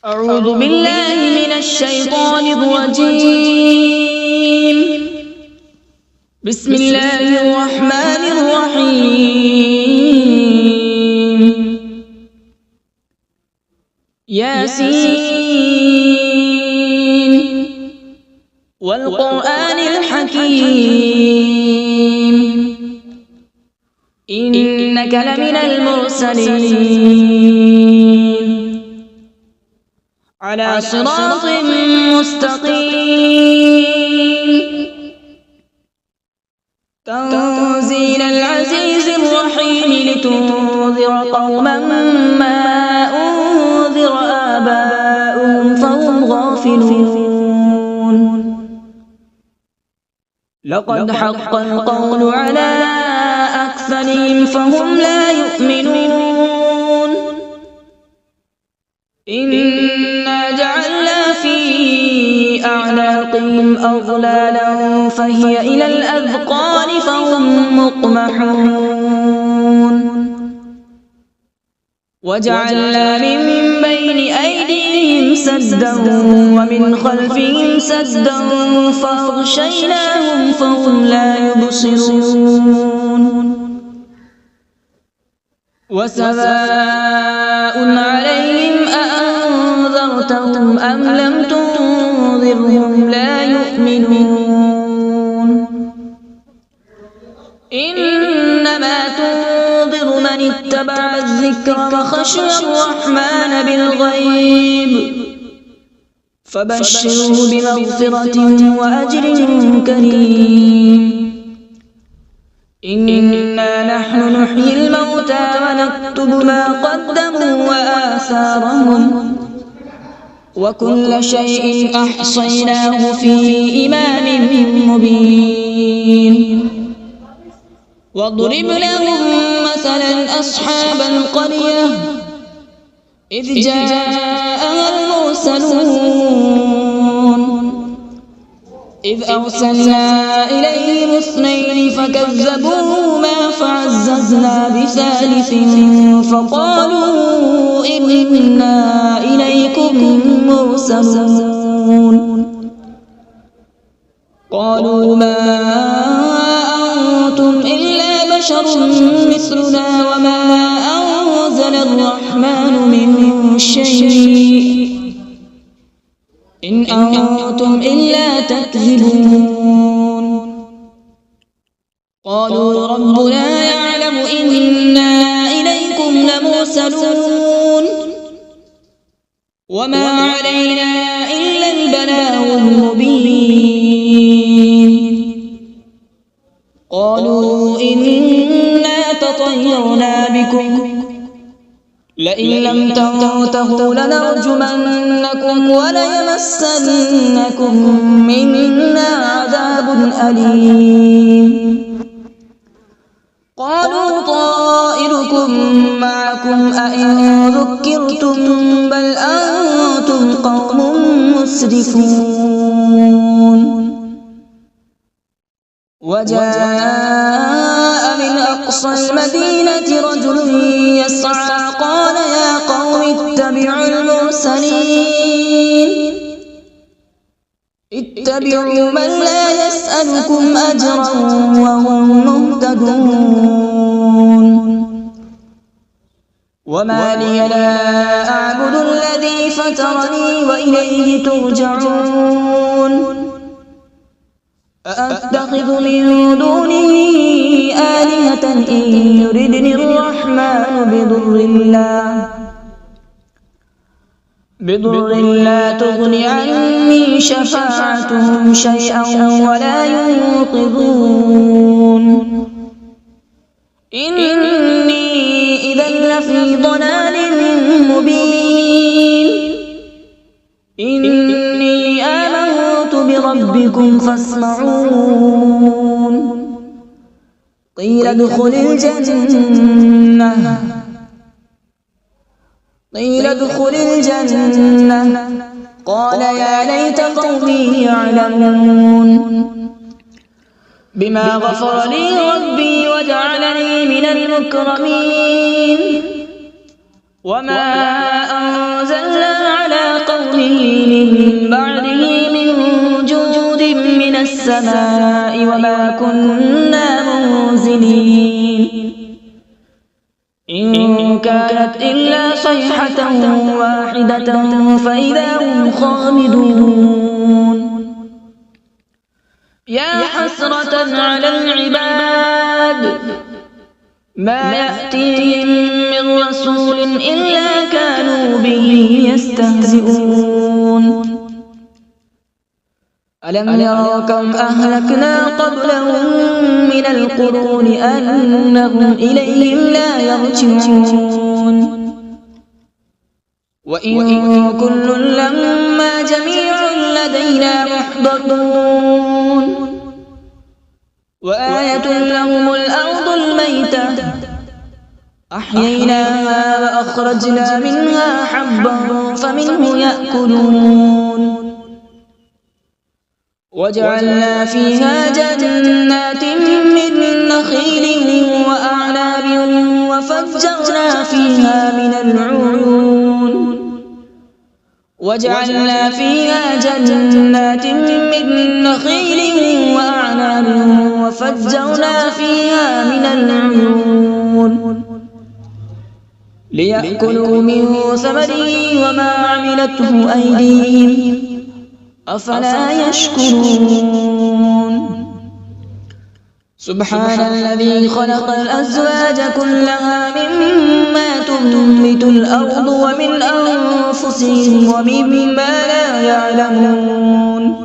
أعوذ بالله من الشيطان الرجيم. بسم الله الرحمن الرحيم. ياسين والقرآن الحكيم إنك لمن المرسلين على صراط مستقيم تنزيل العزيز الرحيم لتنذر قوما ما أنذر آباؤهم فهم غافلون. لقد حق القول على أكثرهم فهم لا يؤمنون. إنا جعلنا في أعناقهم أغلالا فهي إلى الأذقان فهم مقمحون. وجعلنا من بين أيديهم سدا ومن خلفهم سدا فأغشيناهم فهم لا يبصرون. وسواء عليهم أأنذرتهم أم لم تنذرهم لا يؤمنون. إنما تنذر من اتبع الذكر وخشي الرحمن بالغيب فبشره بمغفرة وأجر كريم. إنا نحن نحيي الموتى ونكتب ما قدموا وآثارهم وكل شيء أحصيناه في إمام مبين. واضرب لهم مثلا أصحاب القرية إذ جاءها المرسلون إذ أرسلنا إليهم اثنين فكذبوهما فعززنا بثالث فقالوا إنا إليكم مرسلون. قالوا ما أنتم إلا بشر مثلنا وما أنزل الرحمن من شيء إن أنتم إلا تكذبون. قالوا ربنا يعلم إنا إليكم لمرسلون وما علينا إلا البلاغ المبين. قالوا إنا تطيرنا بكم لئن لم تنتهوا لنرجمنكم وليمسنكم منا عذاب أليم. قالوا طائركم معكم أئن ذكرتم بل أنتم قوم مسرفون. وجاء من أقصى المدينة رجل يسعى قال يا قوم اتبعوا المرسلين اتبعوا من لا يسألكم أجرا وهم مهتدون. وما لي لا أعبد الذي فطرني وإليه ترجعون. أأتخذ من دونه آلهة إن يردني الرحمن بضر لا تغن عني شفاعتهم شيئا ولا ينقذون. إني إذا لفي ضلال مبين. إني آمنت بربكم فاسمعون. قيل ادخل الجنة قال يا ليت قومي يعلمون. بما غفر لي ربي وجعلني من المكرمين. وما أنزلنا على من بعده من جود من السماء وما كنا منزلين إن كانت إلا صيحة واحدة فإذا هم خامدون يا حسرة على العباد ما يأتيهم من رسول إلا كانوا به يستهزئون ألم يروا كم أهلكنا قبلهم من القرون أنهم إليهم لا يرجعون وإن كل لما جميع لدينا محضرون وآية لهم الأرض الميتة أحييناها وأخرجنا منها حبا فمنه يأكلون وجعلنا فيها جنات من نخيل وأعناب وفجرنا فيها من العيون وجعلنا فيها جنات من نخيل وأعناب وفجرنا فيها من العيون ليأكلوا من ثمره وما عملته أيديهم أفلا يشكرون سبحان الذي خلق الأزواج كلها مما تنبت الأرض ومن أنفسهم ومما لا يعلمون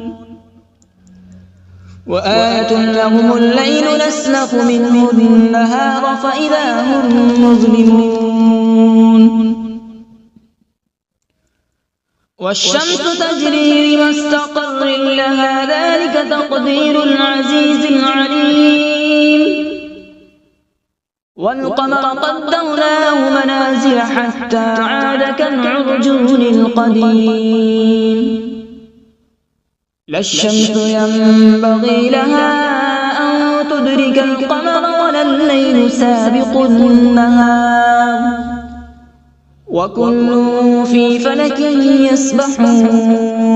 وآية لهم الليل نسلخ منه النهار فإذا هم مظلمون والشمس تجري لمستقر لها ذلك تقدير العزيز العليم والقمر قدرناه منازل حتى عاد كالعرجون القديم لا الشمس ينبغي لها أن تدرك القمر ولا الليل سابق النهار وكل في فلك يسبحون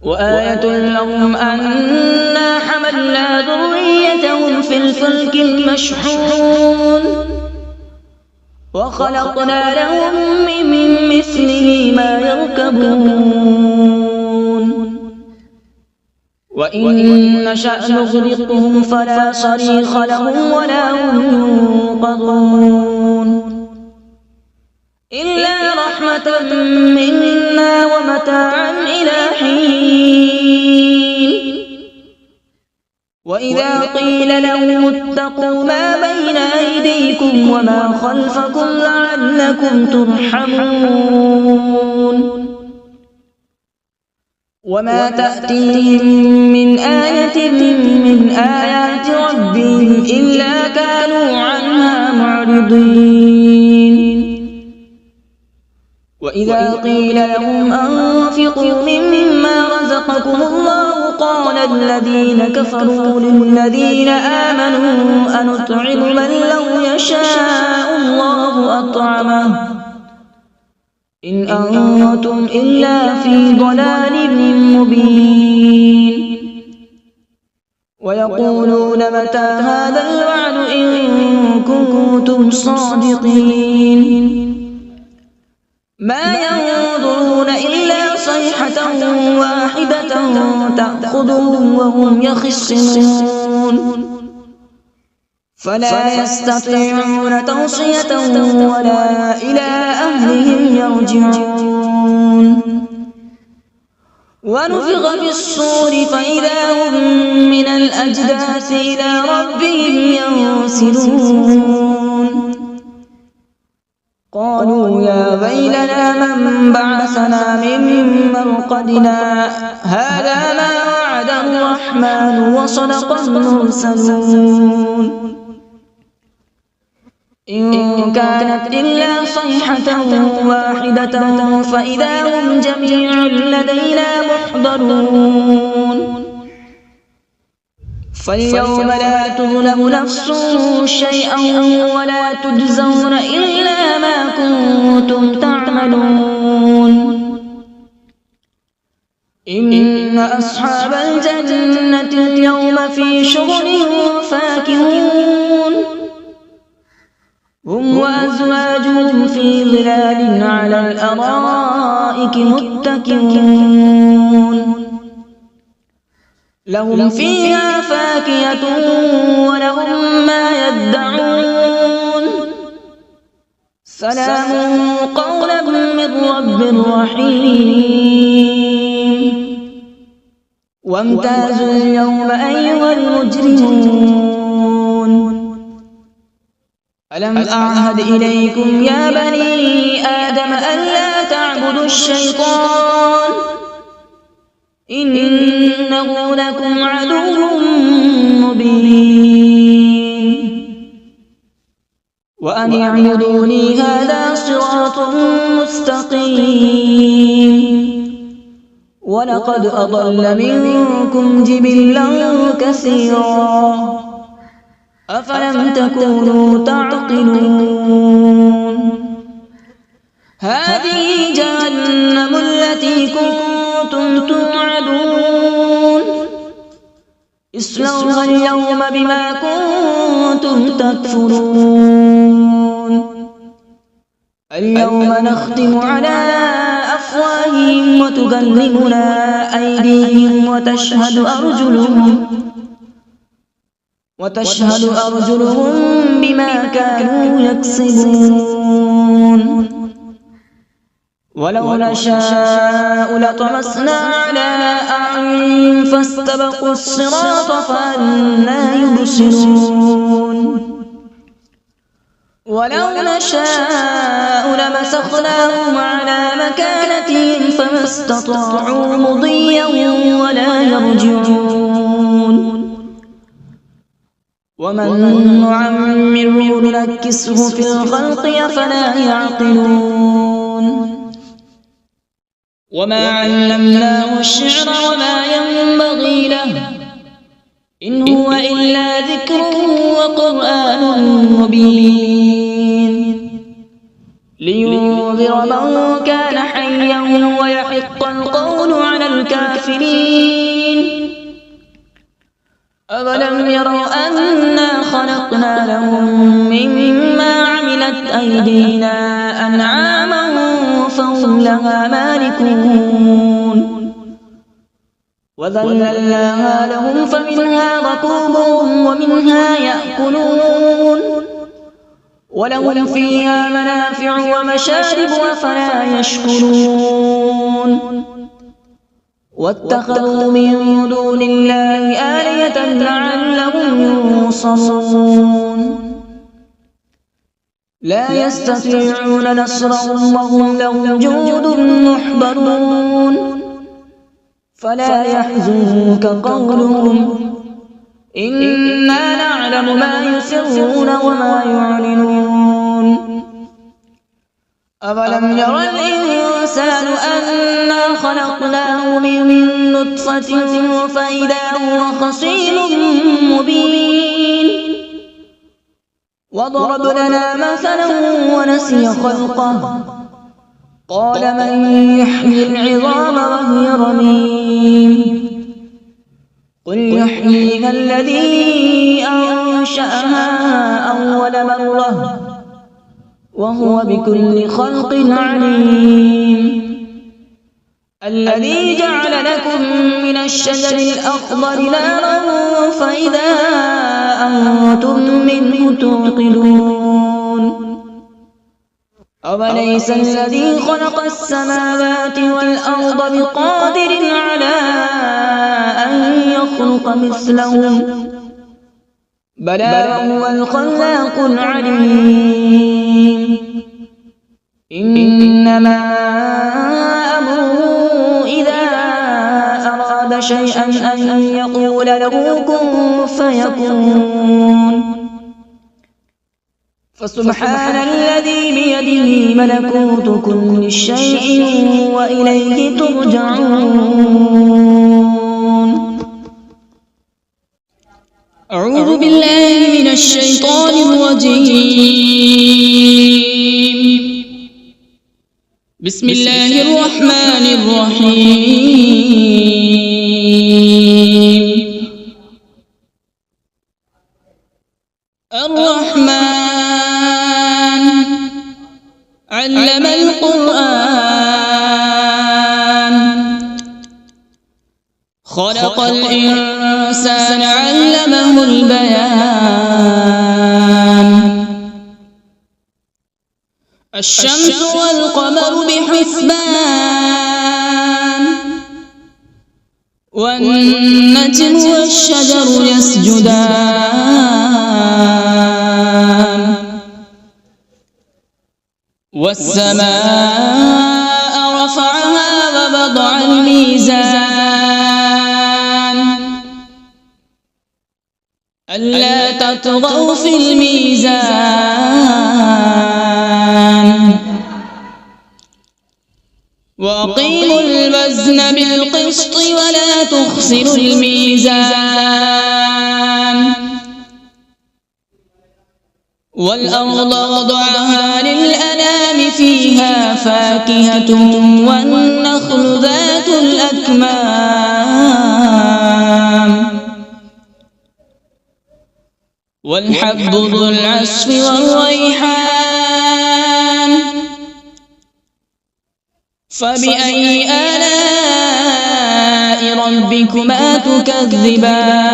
وآية لهم أنا حملنا ذريتهم في الفلك المشحون وخلقنا لهم من مثله ما يركبون وإن نشأ نغرقهم فلا صريخ لهم ولا هم ينقذون إلا رحمة منا ومتاعا إلى حين وإذا قيل لهم اتقوا ما بين أيديكم وما خلفكم لعلكم ترحمون وما تأتيهم من آية من آيات ربهم إلا كانوا عنها معرضين وإذا قيل لهم أنفقوا مما رزقكم الله قال الذين كفروا للذين آمنوا أنطعم من لو يشاء الله أطعمه إن أنتم إلا في ضلال مبين ويقولون متى هذا الوعد إن كنتم صادقين ما ينظرون إلا صيحة واحدة تأخذهم وهم يخصمون فلا يستطيعون توصية ولا إلى أهلهم يرجعون ونفخ في الصور فإذا هم من الأجداث إلى ربهم ينسلون قالوا يا ويلنا من بعثنا من مرقدنا هذا ما وعد الرحمن وصدق المرسلون إن كانت إلا صيحة واحدة فإذا هم جميع لدينا محضرون فاليوم لا تظلم نفس شيئا ولا تجزون إلا ما كنتم تعملون إن أصحاب الجنة اليوم في شغل فاكهون هم وأزواجهم في ظلال على الأرائك متكئون لهم فيها فاكهة ولهم ما يدعون سلام قولا من رب رحيم وامتازوا اليوم أيها المجرمون ألم أعهد إليكم يا بني آدم ألا تعبدوا الشيطان إنه لكم عدو مبين وأن اعبدوني هذا صراط مستقيم ولقد أضل منكم جبلا كثيرا أفلم تكونوا تعقلون هذه جهنم التي كنتم توعدون اصلوها اليوم بما كنتم تكفرون اليوم نختم على أفواههم وتكلمنا أيديهم وتشهد أرجلهم بما كانوا يكسبون ولو نشاء لطمسنا على أعينهم فاستبقوا الصراط فأنى يبصرون ولو نشاء لمسخناهم على مكانتهم فما استطاعوا مضيا ولا يرجعون ومن نعمره ننكسه في الخلق أفلا يعقلون وما علمناه الشعر وما ينبغي له إن هو إلا ذكر وقرآن مبين لينذر من كان حيا ويحق القول على الكافرين أولم يروا أنا خلقنا لهم مما عملت أيدينا أنعاما فهم لها مالكون وذللناها لهم فمنها ركوبهم ومنها يأكلون ولهم فيها منافع ومشارب أفلا يشكرون واتخذوا من دون الله آلهة لعلهم ينصرون لا يستطيعون نصرهم وهم لهم جند محضرون فلا يحزنك قولهم إنا نعلم ما يسرون وما يعلنون أولم ير الإنسان أنا خلقناه من نطفة فإذا هو خصيم مبين وضرب لنا مثلا ونسي خلقه قال من يحيي العظام وهي رميم قل يحييها الذي أنشأها أول مرة وهو بكل خلق عليم الذي جعل لكم من الشجر الأخضر نارا فإذا أنتم منه توقدون أوليس الذي خلق السماوات والأرض بقادر على أن يخلق مثلهم بلى هو الخلاق العليم إنما أمره إذا أراد شيئا أن يقول له كن فيكون فسبحان الذي بيده ملكوت كل شيء وإليه ترجعون أعوذ بالله من الشيطان الرجيم بسم الله الرحمن الرحيم. الرحمن علم القرآن، خلق الإنسان علمه البيان. الشمس والقمر بحسبان، والنجم والشجر يسجدان. والسماء رفعها ووضع الميزان، ألا تطغوا في الميزان. وأقيموا الوزن بالقسط ولا تخسروا الميزان. والأرض وضعها للأنام، فيها فاكهة والنخل ذات الأكمام، والحب ذو العصف والريحان. فبأي آلاء ربكما تكذبان؟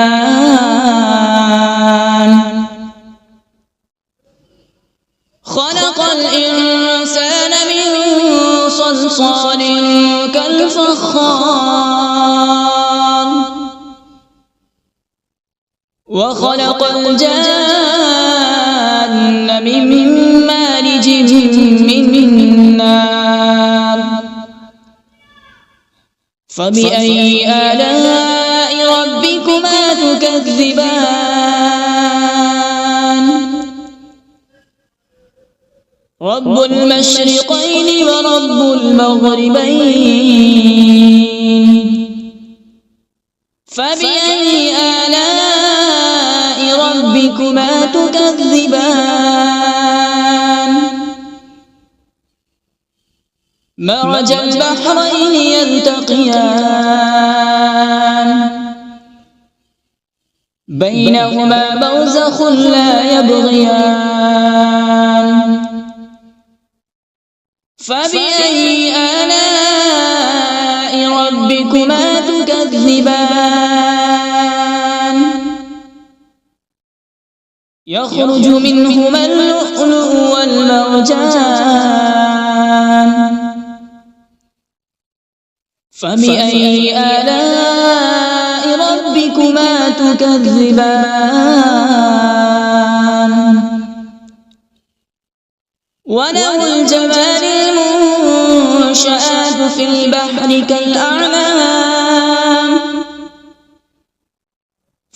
خلق الإنسان من صلصال كالفخار، وخلق الجان من مارج من نار. فبأي آلاء ربكما تكذبان؟ رب المشرقين ورب المغربين. فبأي آلاء ربكما تكذبان؟ مرج البحرين يلتقيان، بينهما برزخ لا يبغيان. فبأي آلاء ربكما تكذبان؟ يخرج منهما اللؤلؤ والمرجان. فبأي آلاء ربكما تكذبان؟ وله الجوار المنشآت في البحر كالأعلام.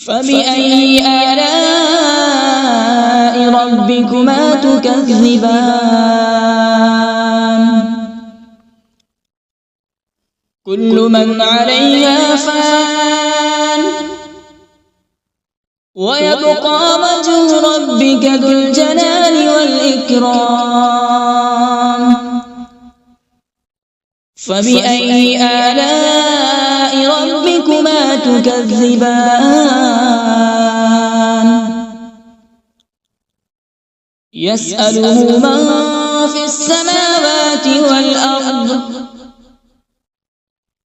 فبأي آلاء ربكما تكذبان؟ كل من عليها فان، ويبقى وجه ربك ذو الجلال والإكرام. فبأي آلاء ربكما تكذبان؟ يسأله من في السماوات والأرض،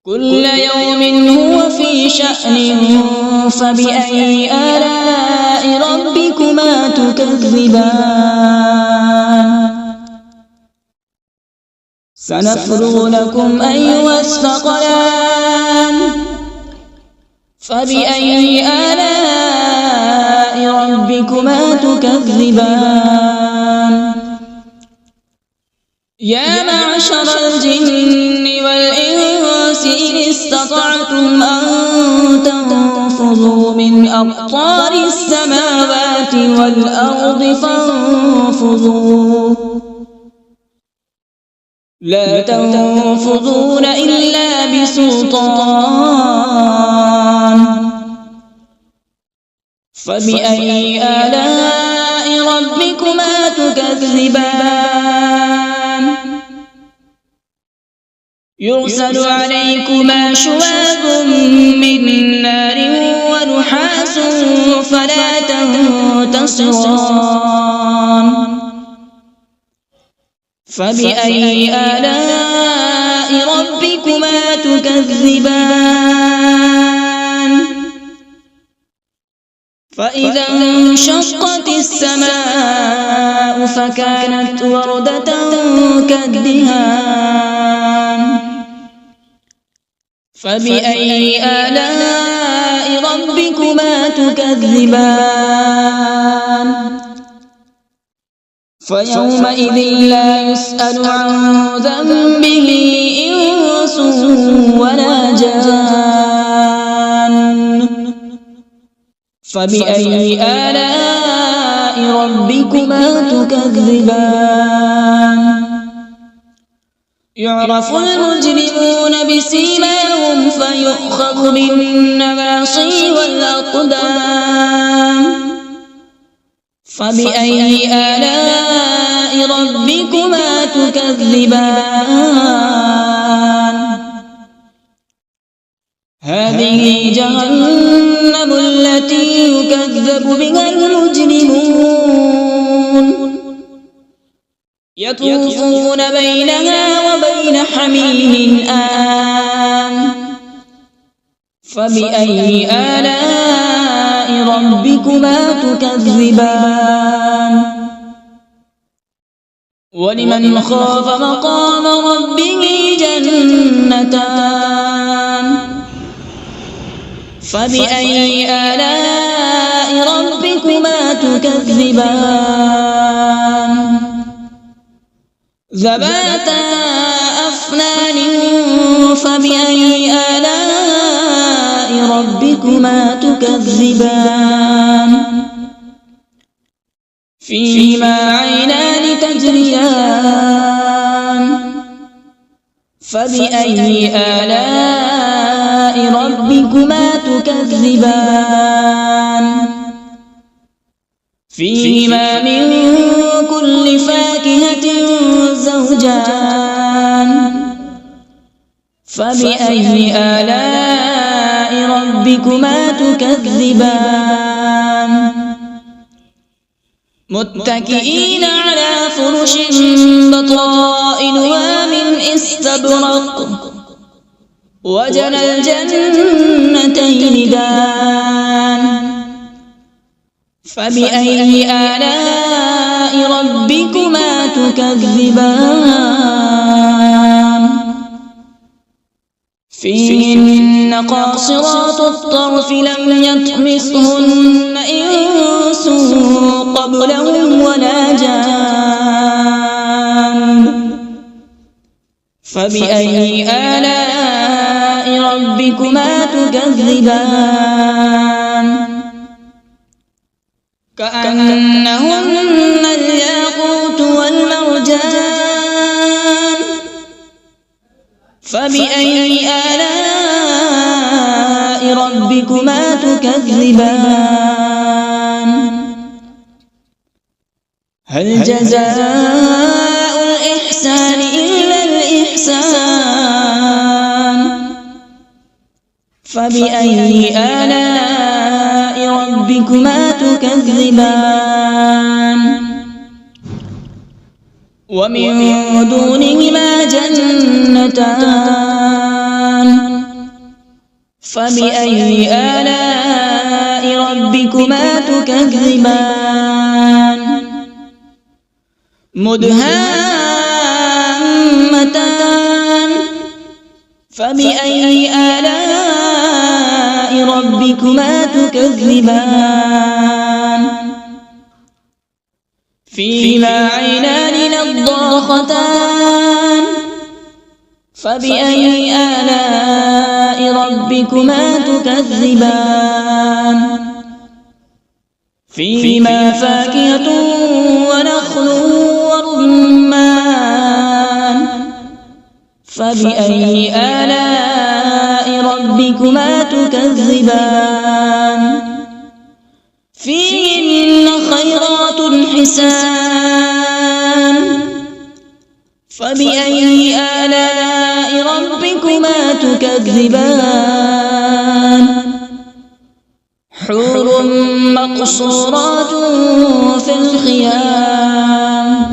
كل يوم هو في شأن. فبأي آلاء ربكما تكذبان؟ سنفرغ لكم أيها الثقلان. فبأي آلاء ربكما تكذبان؟ يا معشر الجن والإنس إن استطعتم أن تنفذوا من أقطار السماوات والأرض فانفذوا، لا تنفذون إلا بسلطان. فبأي آلاء ربكما تكذبان؟ يرسل عليكما شواظ من نار ونحاس فلا تنتصران فبأي آلاء ربكما تكذبان فإذا انشقت السماء فكانت وردة كالدهان فبأي آلاء ربكما تكذبان فيومئذ لا يسأل عن ذنبه إنس ولا جان فبأي آلاء ربكما تكذبان يعرف المجرمون بسيماهم فيؤخذ بالنواصي والأقدام فبأي آلاء ربكما تكذبان هذه جهنم التي يكذب بها المجرمون يطوفون بينها وبين حميم آن فبأي آلاء ربكما تكذبان ولمن خاف مقام ربه جنتان فبأي آلاء ربكما تكذبان ذواتا أفنان فبأي آلاء ربكما تكذبان فيهما عينان تجريان فبأي آلاء ربكما تكذبان فيهما من كل فاكهة زوجان فبأي آلاء ربكما تكذبان متكئين على فرش بطائنها من استبرق وجنى الجنتين دان فبأي آلاء ربكما تكذبان فيهن قاصرات الطرف لم يطمثهن إنس قبلهم ولا جان فبأي آلاء ربكما تكذبان كأنهن الياقوت والمرجان فبأي آلاء ربكما تكذبان هل جزاء الإحسان إلا الإحسان فبأي آلاء ربكما تكذبان ومن دونهما جنتان فبأي آلاء ربكما تكذبان مدهامتان فبأي آلاء ربكما تكذبان فيهما عينان نضاختان فبأي آلاء ربكما تكذبان فيهما فاكهة ونخل ورمان فبأي آلاء ربكما تكذبان فيهن خيرات حسان فبأي آلاء ربكما ربكما تكذبان حور مقصورات في الخيام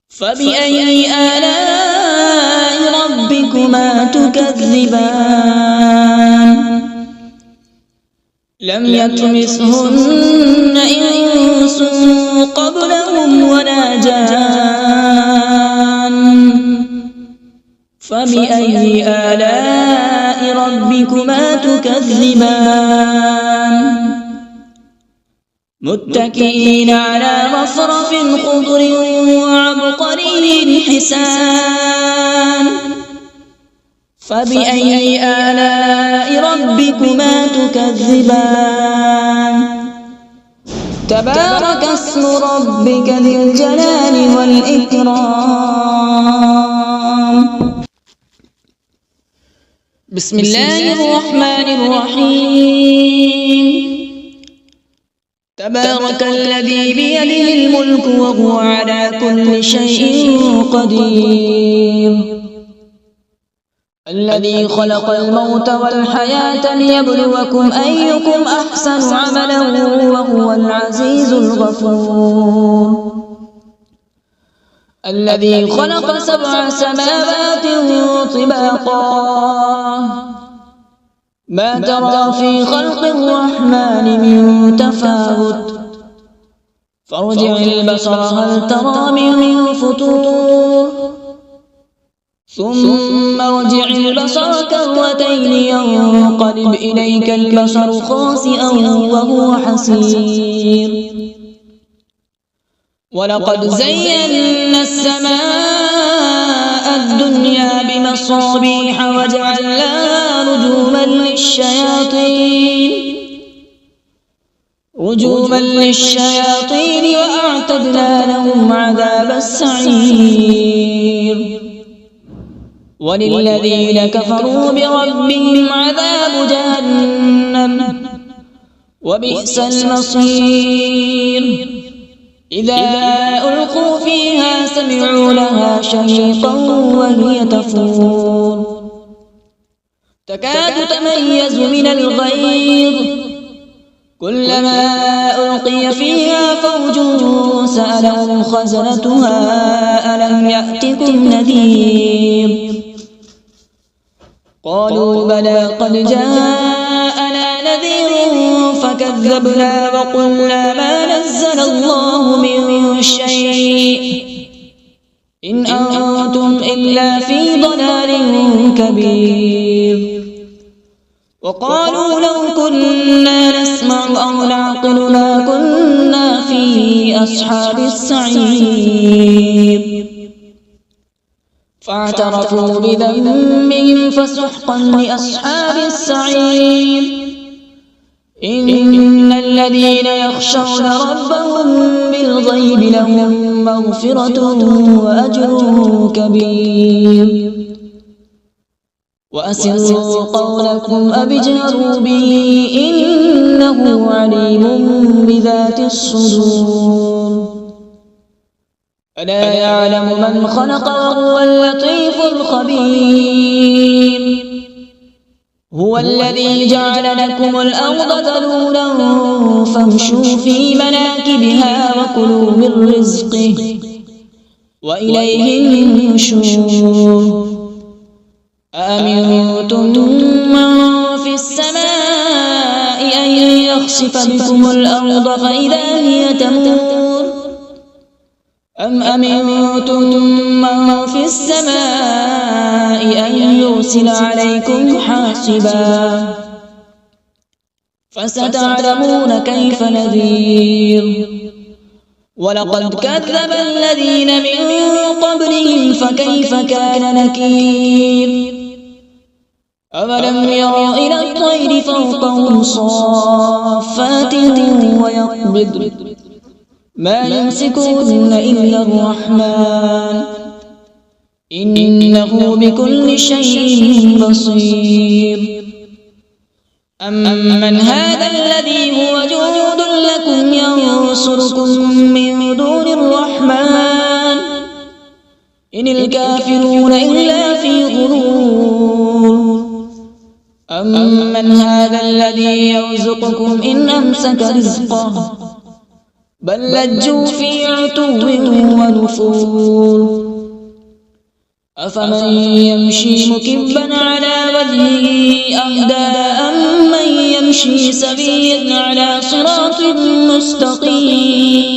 فبأي آلاء ربكما تكذبان لم يطمثهن إنس قبلهم ولا جان فبأي آلاء ربكما تكذبان متكئين على رفرف خضر وعبقري حسان فبأي آلاء ربكما تكذبان تبارك اسم ربك ذي الجلال والإكرام بسم الله الرحمن الرحيم تبارك الذي بيده الملك وهو على كل شيء قدير الذي خلق الموت والحياة ليبلوكم أيكم أحسن عملا وهو العزيز الغفور الذي خلق 7 سماوات طباقا ما ترى في خلق الرحمن من تفاوت فارجع البصر هل ترى من فطور ثم ارجع البصر كرتين ينقلب إليك البصر خاسئا وهو حسير ولقد زينا السماء الدنيا بمصابيح وجعلناها رجوما للشياطين وأعتدنا لهم عذاب السعير وللذين كفروا بربهم عذاب جهنم وبئس المصير إذا ألقوا فيها سمعوا لها شهيقا وهي تفور تكاد تميز من الغيظ كلما ألقي فيها فوج سألهم خزنتها ألم يأتكم نذير قالوا بلى قد جاءنا نذير فكذبنا وقلنا ما نزل الله من شيء إن أنتم إلا في ضلال كبير وقالوا لو كنا نسمع أو نعقل ما كنا في أصحاب السعير فاعترفوا بذنبهم فسحقا لأصحاب السعير إن الذين يخشون ربهم بالغيب لهم مغفرة وأجر كبير وأسروا قولكم أو اجهروا به إنه عليم بذات الصدور ألا يعلم من خلق وهو اللطيف الخبير هو الذي جعل لكم الأرض ذلولا فامشوا في مناكبها وكلوا من رزقه وإليه النشور أأمنتم من في السماء أن يخسف بكم الأرض فإذا هي تمور أم أمنتم من في السماء أن يرسل عليكم حاصبا فستعلمون كيف نذير ولقد كذب الذين من قبلهم فكيف كان نكير أولم يروا إلى الطير فوقهم صافات ويقبض ما يمسكون إلا الرحمن إنه بكل شيء بصير أمن هذا الذي هو جند لكم ينصركم من دون الرحمن إن الكافرون إلا في غرور أمن هذا الذي يرزقكم إن أمسك رزقه بل لجوا في عتو ونفور أفمن يمشي مكبا على وجهه أهدى أمن يمشي سويا على صراط مستقيم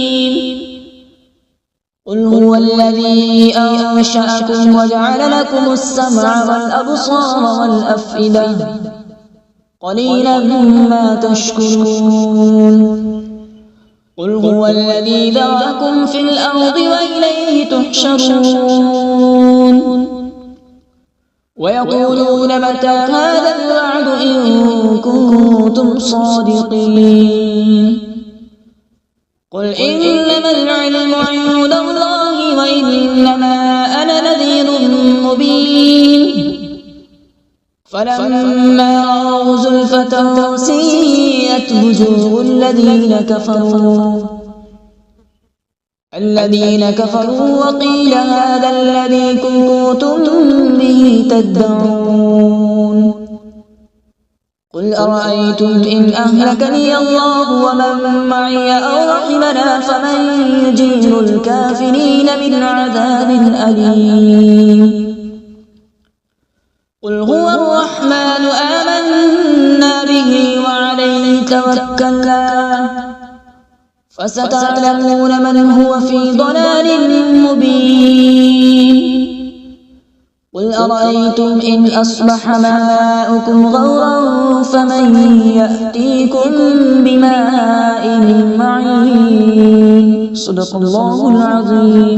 قل هو الذي أنشأكم وجعل لكم السمع والأبصار والأفئدة قليلا ما تشكرون قل هو الذي ذرأكم في الأرض وإليه تحشرون ويقولون متى هذا الوعد إن كنتم صادقين قل إنما العلم عند الله وإنما أنا نذير مبين فلما رأوا زلفة سيئت وجوه الذين كفروا وقيل هذا الذي كنتم به تدعون قل أرأيتم إن أهلكني الله ومن معي أو رحمنا فمن يجير الكافرين من عذاب أليم قل هو الرحمن آمنا به وعليه توكلنا فستعلمون من هو في ضلال مبين قل أرأيتم إن أصبح ماؤكم غورا فمن يأتيكم بماء معين صدق الله العظيم.